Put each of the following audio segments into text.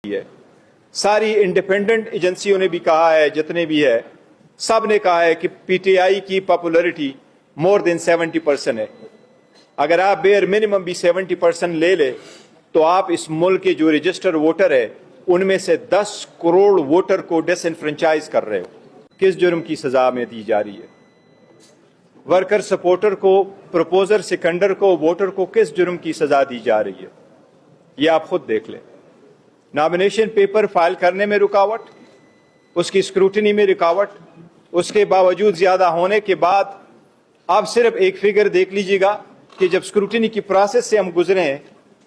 है। सारी इंडिपेंडेंट एजेंसियों ने भी कहा है, जितने भी है सब ने कहा है कि पीटीआई की पॉपुलैरिटी मोर देन 70% है। अगर आप बेयर मिनिमम भी 70% ले ले तो आप इस मुल्क के जो रजिस्टर वोटर है उनमें से 10 करोड़ वोटर को डिसएनफ्रेंचाइज कर रहे हो। किस जुर्म की सजा में दी जा रही है? वर्कर सपोर्टर को, प्रपोजर सिकंडर को, वोटर को किस जुर्म की सजा दी जा रही है? ये आप खुद देख लें। नॉमिनेशन पेपर फाइल करने में रुकावट, उसकी स्क्रूटनी में रुकावट, उसके बावजूद ज्यादा होने के बाद आप सिर्फ एक फिगर देख लीजिएगा कि जब स्क्रूटनी की प्रोसेस से हम गुजरे हैं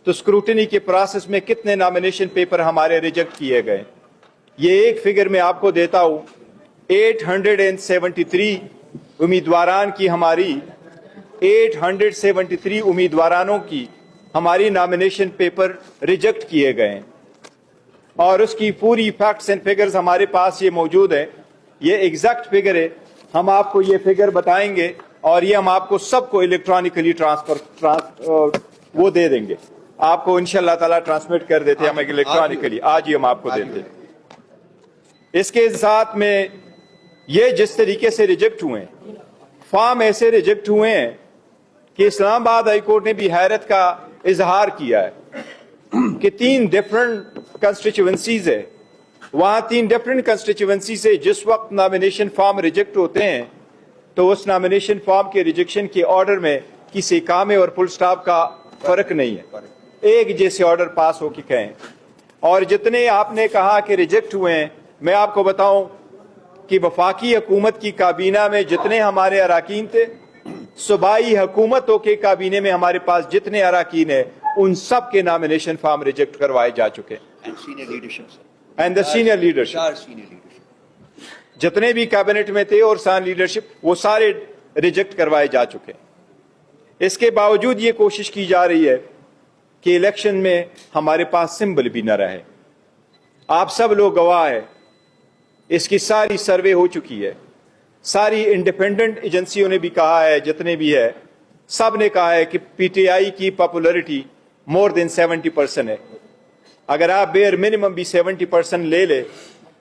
तो स्क्रूटनी के प्रोसेस में कितने नॉमिनेशन पेपर हमारे रिजेक्ट किए गए। ये एक फिगर मैं आपको देता हूं, 873 उम्मीदवारान की हमारी 873 उम्मीदवारानों की हमारी नॉमिनेशन पेपर रिजेक्ट किए गए हैं और उसकी पूरी फैक्ट्स एंड फिगर्स हमारे पास ये मौजूद है। ये एग्जैक्ट फिगर है, हम आपको ये फिगर बताएंगे और ये हम आपको सबको इलेक्ट्रॉनिकली वो दे देंगे, आपको इंशाल्लाह ताला ट्रांसमिट कर देते हैं हम इलेक्ट्रॉनिकली, आज ही हम आपको देते हैं। इसके साथ में ये जिस तरीके से रिजेक्ट हुए हैं, फॉर्म ऐसे रिजेक्ट हुए हैं कि इस्लामाबाद हाई कोर्ट ने भी हैरत का इजहार किया है कि 3 डिफरेंट कंस्टिट्यूएंसीज है, वहां 3 डिफरेंट कंस्टिट्यूएंसी से जिस वक्त नॉमिनेशन फॉर्म रिजेक्ट होते हैं तो उस नॉमिनेशन फॉर्म के रिजेक्शन के ऑर्डर में किसी कामे और फुल स्टॉप का फर्क नहीं है, एक जैसे ऑर्डर पास हो के कहें। और जितने आपने कहा कि रिजेक्ट हुए हैं, मैं आपको बताऊं कि वफाकी हुकूमत की काबीना में जितने हमारे अराकीन थे, सूबाई हुकूमतों के काबीने में हमारे पास जितने अराकीन है, उन सब के नॉमिनेशन फॉर्म रिजेक्ट करवाए जा चुके एंड द सीनियर लीडरशिप जितने भी कैबिनेट में थे और सान लीडरशिप वो सारे रिजेक्ट करवाए जा चुके। इसके बावजूद ये कोशिश की जा रही है कि इलेक्शन में हमारे पास सिंबल भी न रहे। आप सब लोग गवाह है, इसकी सारी सर्वे हो चुकी है, सारी इंडिपेंडेंट एजेंसियों ने भी कहा है, जितने भी है सब ने कहा है कि पीटीआई की पॉपुलैरिटी मोर देन 70% है। अगर आप बेयर मिनिमम भी 70% ले ले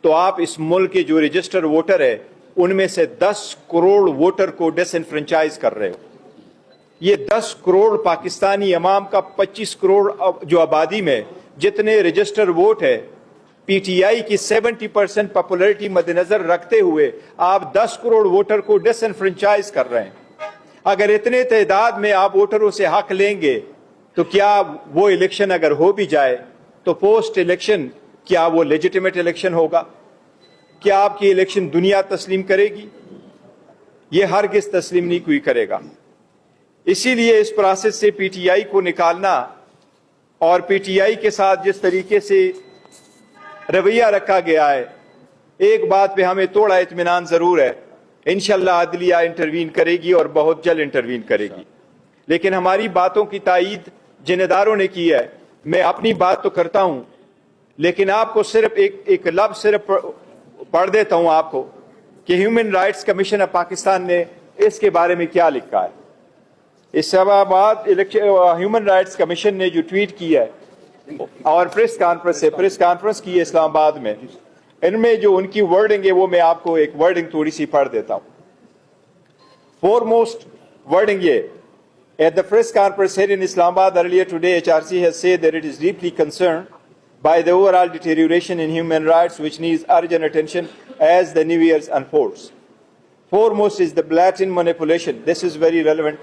तो आप इस मुल्क के जो रजिस्टर वोटर है उनमें से 10 करोड़ वोटर को डिसएनफ्रेंचाइज कर रहे हो। ये 10 करोड़ पाकिस्तानी अवाम का 25 करोड़ जो आबादी में जितने रजिस्टर वोट है, पीटीआई की 70% पॉपुलैरिटी मद्देनजर रखते हुए आप 10 करोड़ वोटर को डिसएनफ्रेंचाइज कर रहे हैं। अगर इतने तादाद में आप वोटरों से हक लेंगे तो क्या वो इलेक्शन अगर हो भी जाए तो पोस्ट इलेक्शन क्या वो लेजिटिमेट इलेक्शन होगा? क्या आपकी इलेक्शन दुनिया तस्लीम करेगी? ये हरगिज़ तस्लीम नहीं कोई करेगा। इसीलिए इस प्रोसेस से पीटीआई को निकालना और पीटीआई के साथ जिस तरीके से रवैया रखा गया है, एक बात पे हमें थोड़ा इत्मीनान जरूर है, इंशाल्लाह अदलिया इंटरवीन करेगी और बहुत जल्द इंटरवीन करेगी। लेकिन हमारी बातों की तायीद जिन इदारों ने की है, मैं अपनी बात तो करता हूं लेकिन आपको सिर्फ एक लफ्ज सिर्फ पढ़ देता हूं आपको कि human rights commission of Pakistan ने इसके बारे में क्या लिखा है। इस्लामाबाद ह्यूमन राइट्स कमीशन ने जो ट्वीट किया है और प्रेस कॉन्फ्रेंस की है इस्लामाबाद में, इनमें जो उनकी वर्डिंग है वो मैं आपको एक वर्डिंग थोड़ी सी पढ़ देता हूं। फोरमोस्ट वर्डिंग ये, at the press conference held in Islamabad earlier today, HRC has said that it is deeply concerned by the overall deterioration in human rights which needs urgent attention as the new year unfolds. Foremost is the blatant manipulation. This is very relevant.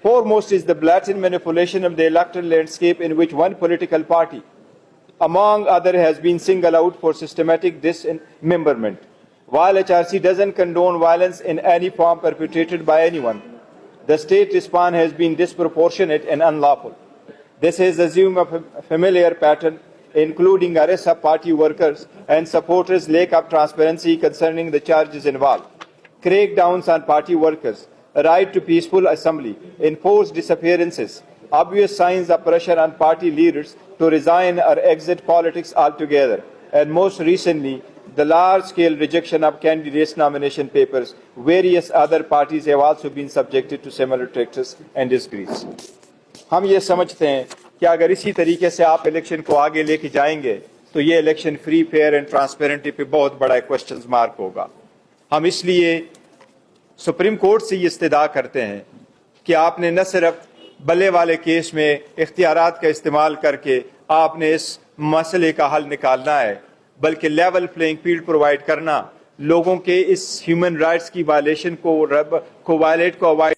Foremost is the blatant manipulation of the electoral landscape in which one political party, among others, has been singled out for systematic dismemberment. While HRC doesn't condone violence in any form perpetrated by anyone, the state response has been disproportionate and unlawful. This has assumed a familiar pattern, including arrests of party workers and supporters, lack of transparency concerning the charges involved, crackdowns on party workers, right to peaceful assembly, enforced disappearances, obvious signs of pressure on party leaders to resign or exit politics altogether, and most recently, the large-scale rejection of candidates' nomination papers. Various other parties have also been subjected to similar practice and disgrace. हम ये समझते हैं کہ اگر اسی طریقے سے آپ الیکشن کو آگے لے کے جائیں گے تو یہ الیکشن فری فیئر اینڈ ٹرانسپیرنٹی پہ بہت بڑا کوشچن مارک ہوگا. ہم اس لیے سپریم کورٹ سے یہ استدعا کرتے ہیں کہ آپ نے نہ صرف بلے والے کیس میں اختیارات کا استعمال کر کے آپ نے اس مسئلے کا حل نکالنا ہے، بلکہ لیول پلینگ فیلڈ پرووائڈ کرنا، لوگوں کے اس ہیومن رائٹس کی وائلیشن کو وائلیٹ کو اوائڈ